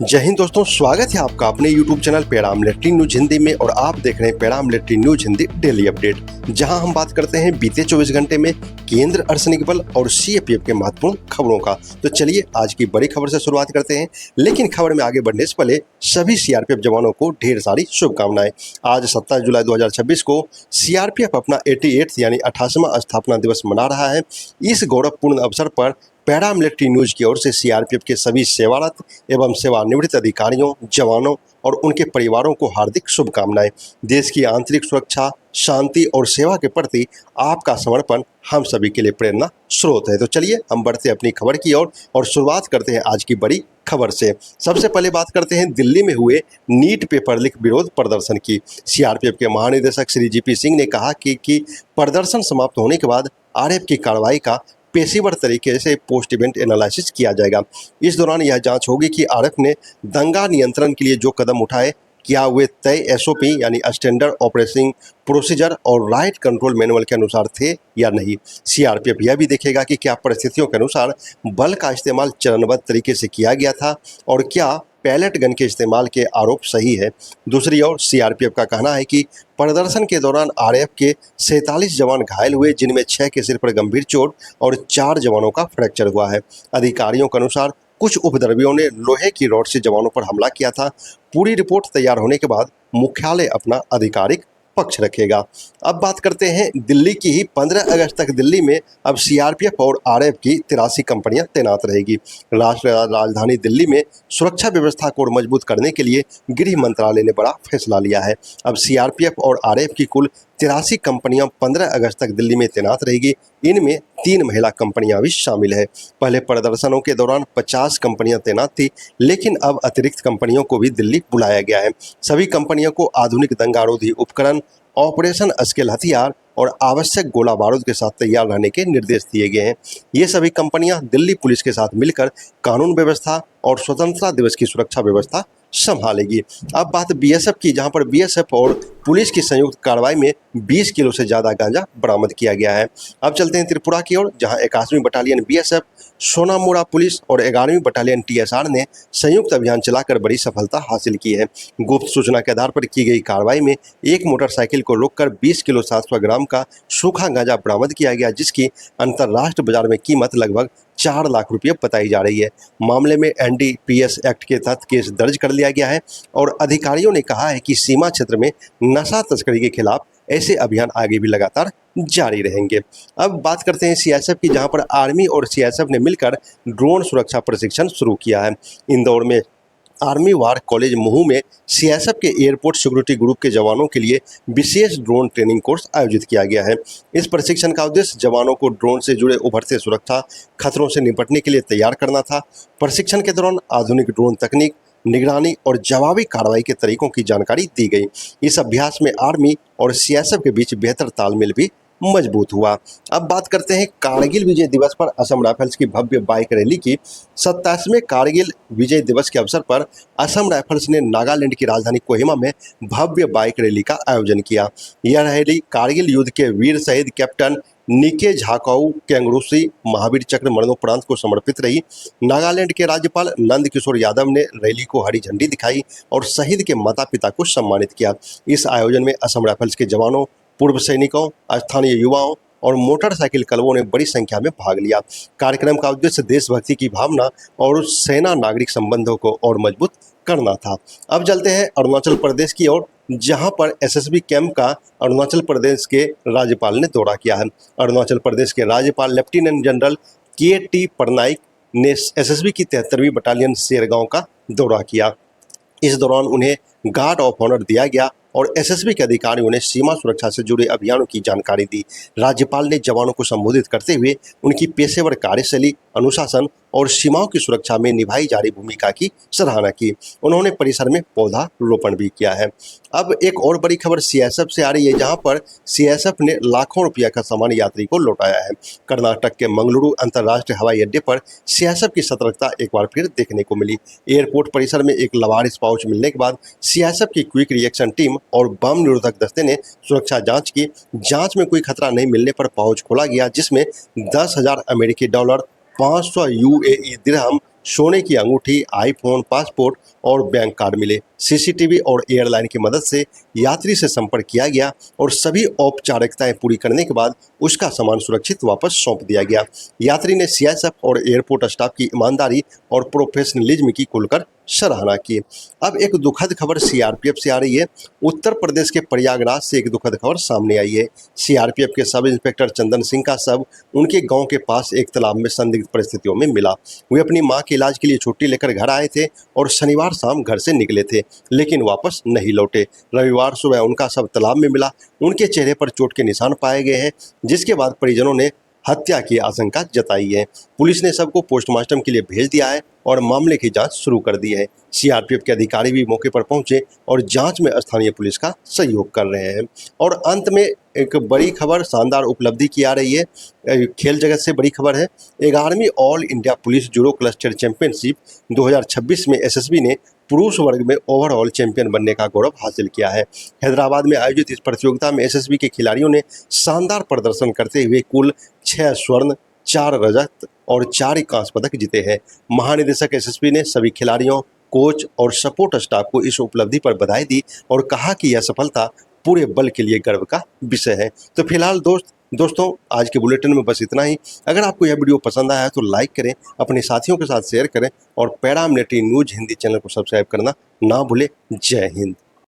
जय हिंद दोस्तों, स्वागत है आपका अपने YouTube चैनल पेड़ा मिलिट्री न्यूज हिंदी में। और आप देख रहे हैं पेड़ा military news Hindi daily update, जहां हम बात करते हैं बीते 24 घंटे में केंद्र अर्धसैनिक बल और सीएपीएफ के महत्वपूर्ण खबरों का। तो चलिए आज की बड़ी खबर से शुरुआत करते हैं, लेकिन खबर में आगे बढ़ने से पहले सभी सीआरपीएफ जवानों को ढेर सारी शुभकामनाएं। आज 27 जुलाई 2026 को सीआरपीएफ अपना 88 यानी 88वां स्थापना दिवस मना रहा है। इस गौरवपूर्ण अवसर पर पैरा मिलिट्री न्यूज की ओर से सीआरपीएफ के सभी सेवारत एवं सेवानिवृत्त अधिकारियों, जवानों और उनके परिवारों को हार्दिक शुभकामनाएं। देश की आंतरिक सुरक्षा, शांति और सेवा के प्रति आपका समर्पण हम सभी के लिए प्रेरणा स्रोत है। तो चलिए हम बढ़ते अपनी खबर की ओर और शुरुआत करते हैं आज की बड़ी खबर से। सबसे पहले बात करते हैं दिल्ली में हुए नीट पेपर लीक विरोध प्रदर्शन की। सीआरपीएफ के महानिदेशक श्री जीपी सिंह ने कहा कि प्रदर्शन समाप्त होने के बाद आरएफ की कार्रवाई का पेशेवर तरीके से पोस्ट इवेंट एनालिसिस किया जाएगा। इस दौरान यह जांच होगी कि आरएफ ने दंगा नियंत्रण के लिए जो कदम उठाए, क्या वे तय एसओपी यानी स्टैंडर्ड ऑपरेटिंग प्रोसीजर और राइट कंट्रोल मैनुअल के अनुसार थे या नहीं। सीआरपीएफ यह भी देखेगा कि क्या परिस्थितियों के अनुसार बल का इस्तेमाल चरणबद्ध तरीके से किया गया था और क्या पैलेट गन के इस्तेमाल के आरोप सही है। दूसरी ओर सीआरपीएफ का कहना है कि प्रदर्शन के दौरान आरएएफ के 47 जवान घायल हुए, जिनमें 6 के सिर पर गंभीर चोट और 4 जवानों का फ्रैक्चर हुआ है। अधिकारियों के अनुसार कुछ उपद्रवियों ने लोहे की रॉड से जवानों पर हमला किया था। पूरी रिपोर्ट तैयार होने के बाद मुख्यालय अपना आधिकारिक पक्ष रखेगा। अब बात करते हैं दिल्ली की ही। 15 अगस्त तक दिल्ली में अब सीआरपीएफ और आरएएफ की 83 कंपनियां तैनात रहेगी। राष्ट्रीय राजधानी दिल्ली में सुरक्षा व्यवस्था को और मजबूत करने के लिए गृह मंत्रालय ने बड़ा फैसला लिया है। अब सीआरपीएफ और आरएएफ की कुल 83 कंपनियां 15 अगस्त तक दिल्ली में तैनात रहेगी। इनमें 3 महिला कंपनियां भी शामिल है। पहले प्रदर्शनों के दौरान 50 कंपनियां तैनात थी, लेकिन अब अतिरिक्त कंपनियों को भी दिल्ली बुलाया गया है। सभी कंपनियों को आधुनिक दंगारोधी उपकरण, ऑपरेशन स्केल हथियार और आवश्यक गोला बारूद के साथ तैयार रहने के निर्देश दिए गए हैं। ये सभी कंपनियां दिल्ली पुलिस के साथ मिलकर कानून व्यवस्था और स्वतंत्रता दिवस की सुरक्षा व्यवस्था संभालेगी। अब बात बीएसएफ की, जहां पर बीएसएफ और पुलिस की संयुक्त कार्रवाई में 20 किलो से ज़्यादा गांजा बरामद किया गया है। अब चलते हैं त्रिपुरा की ओर, जहां 81वीं बटालियन बीएसएफ, सोनामुड़ा पुलिस और 11वीं बटालियन टीएसआर ने संयुक्त अभियान चलाकर बड़ी सफलता हासिल की है। गुप्त सूचना के आधार पर की गई कार्रवाई में एक मोटरसाइकिल को रोककर 20 किलो 700 ग्राम का सूखा गांजा बरामद किया गया, जिसकी अंतर्राष्ट्रीय बाजार में कीमत लगभग 4 लाख रुपये बताई जा रही है। मामले में एनडीपीएस एक्ट के तहत केस दर्ज कर लिया गया है और अधिकारियों ने कहा है कि सीमा क्षेत्र में नशा तस्करी के खिलाफ ऐसे अभियान आगे भी लगातार जारी रहेंगे। अब बात करते हैं सीएसएफ की, जहां पर आर्मी और सीएसएफ ने मिलकर ड्रोन सुरक्षा प्रशिक्षण शुरू किया है। इंदौर में आर्मी वार कॉलेज महू में सीएसएफ के एयरपोर्ट सिक्योरिटी ग्रुप के जवानों के लिए विशेष ड्रोन ट्रेनिंग कोर्स आयोजित किया गया है। इस प्रशिक्षण का उद्देश्य जवानों को ड्रोन से जुड़े उभरते सुरक्षा खतरों से निपटने के लिए तैयार करना था। प्रशिक्षण के दौरान आधुनिक ड्रोन तकनीक, निगरानी और जवाबी कार्रवाई के तरीकों की जानकारी दी गई। इस अभ्यास में आर्मी और सीएसएफ के बीच बेहतर तालमेल भी मजबूत हुआ। अब बात करते हैं कारगिल विजय दिवस पर असम राइफल्स की भव्य बाइक रैली की। 27वें कारगिल विजय दिवस के अवसर पर असम राइफल्स ने नागालैंड की राजधानी कोहिमा में भव्य बाइक रैली का आयोजन किया। यह रैली कारगिल युद्ध के वीर शहीद कैप्टन निके झाकाऊ कैंगरूसी महावीर चक्र मरणोपरांत को समर्पित रही। नागालैंड के राज्यपाल नंद किशोर यादव ने रैली को हरी झंडी दिखाई और शहीद के माता पिता को सम्मानित किया। इस आयोजन में असम राइफल्स के जवानों, पूर्व सैनिकों, स्थानीय युवाओं और मोटरसाइकिल क्लबों ने बड़ी संख्या में भाग लिया। कार्यक्रम का उद्देश्य देशभक्ति की भावना और सेना नागरिक संबंधों को और मजबूत करना था। अब चलते हैं अरुणाचल प्रदेश की ओर, जहां पर एसएसबी कैंप का अरुणाचल प्रदेश के राज्यपाल ने दौरा किया है। अरुणाचल प्रदेश के राज्यपाल लेफ्टिनेंट जनरल के.टी. पटनायक ने एसएसबी की 73वीं बटालियन शेरगांव का दौरा किया। इस दौरान उन्हें गार्ड ऑफ ऑनर दिया गया और एसएसबी के अधिकारियों ने सीमा सुरक्षा से जुड़े अभियानों की जानकारी दी। राज्यपाल ने जवानों को संबोधित करते हुए उनकी पेशेवर कार्यशैली, अनुशासन और सीमाओं की सुरक्षा में निभाई जा रही भूमिका की सराहना की। उन्होंने परिसर में पौधा रोपण भी किया है। अब एक और बड़ी खबर सीएसएफ से आ रही है, जहां पर सीएसएफ ने लाखों रुपया का सामान यात्री को लौटाया है। कर्नाटक के मंगलुरु अंतर्राष्ट्रीय हवाई अड्डे पर सीएसएफ की सतर्कता एक बार फिर देखने को मिली। एयरपोर्ट परिसर में एक लावारिस पाउच मिलने के बाद सीएसएफ की क्विक रिएक्शन टीम और बम निरोधक दस्ते ने सुरक्षा जांच की। जांच में कोई खतरा नहीं मिलने पर पाउच खोला गया, जिसमें $10,000 अमेरिकी, 500 यूएई दिरहम, सोने की अंगूठी, आईफोन, पासपोर्ट और बैंक कार्ड मिले। सीसीटीवी और एयरलाइन की मदद से यात्री से संपर्क किया गया और सभी औपचारिकताएं पूरी करने के बाद उसका सामान सुरक्षित वापस सौंप दिया गया। यात्री ने सीआईएसएफ और एयरपोर्ट स्टाफ की ईमानदारी और प्रोफेशनलिज्म की खुलकर सराहना की। अब एक दुखद खबर सीआरपीएफ से आ रही है। उत्तर प्रदेश के प्रयागराज से एक दुखद खबर सामने आई है। सीआरपीएफ के सब इंस्पेक्टर चंदन सिंह का शव उनके गांव के पास एक तालाब में संदिग्ध परिस्थितियों में मिला। वे अपनी मां के इलाज के लिए छुट्टी लेकर घर आए थे और शनिवार शाम घर से निकले थे, लेकिन वापस नहीं लौटे। रविवार सुबह उनका शव तालाब में मिला। उनके चेहरे पर चोट के निशान पाए गए हैं, जिसके बाद परिजनों ने हत्या की आशंका जताई है। पुलिस ने सबको पोस्टमार्टम के लिए भेज दिया है और मामले की जांच शुरू कर दी है। सीआरपीएफ के अधिकारी भी मौके पर पहुंचे और जांच में स्थानीय पुलिस का सहयोग कर रहे हैं। और अंत में एक बड़ी खबर, शानदार उपलब्धि की आ रही है। खेल जगत से बड़ी खबर है। 11वीं all India police judo cluster championship 2026 में एसएसबी ने पुरुष वर्ग में ओवरऑल चैंपियन बनने का गौरव हासिल किया है। हैदराबाद में आयोजित इस प्रतियोगिता में एसएसबी के खिलाड़ियों ने शानदार प्रदर्शन करते हुए कुल 6 स्वर्ण, 4 रजत और 4 कांस्य पदक जीते हैं। महानिदेशक एसएसबी ने सभी खिलाड़ियों, कोच और सपोर्ट स्टाफ को इस उपलब्धि पर बधाई दी और कहा कि यह सफलता पूरे बल के लिए गर्व का विषय है। तो फिलहाल दोस्तों आज के बुलेटिन में बस इतना ही। अगर आपको यह वीडियो पसंद आया है तो लाइक करें, अपने साथियों के साथ शेयर करें और para military news Hindi channel को सब्सक्राइब करना ना भूलें। जय हिंद।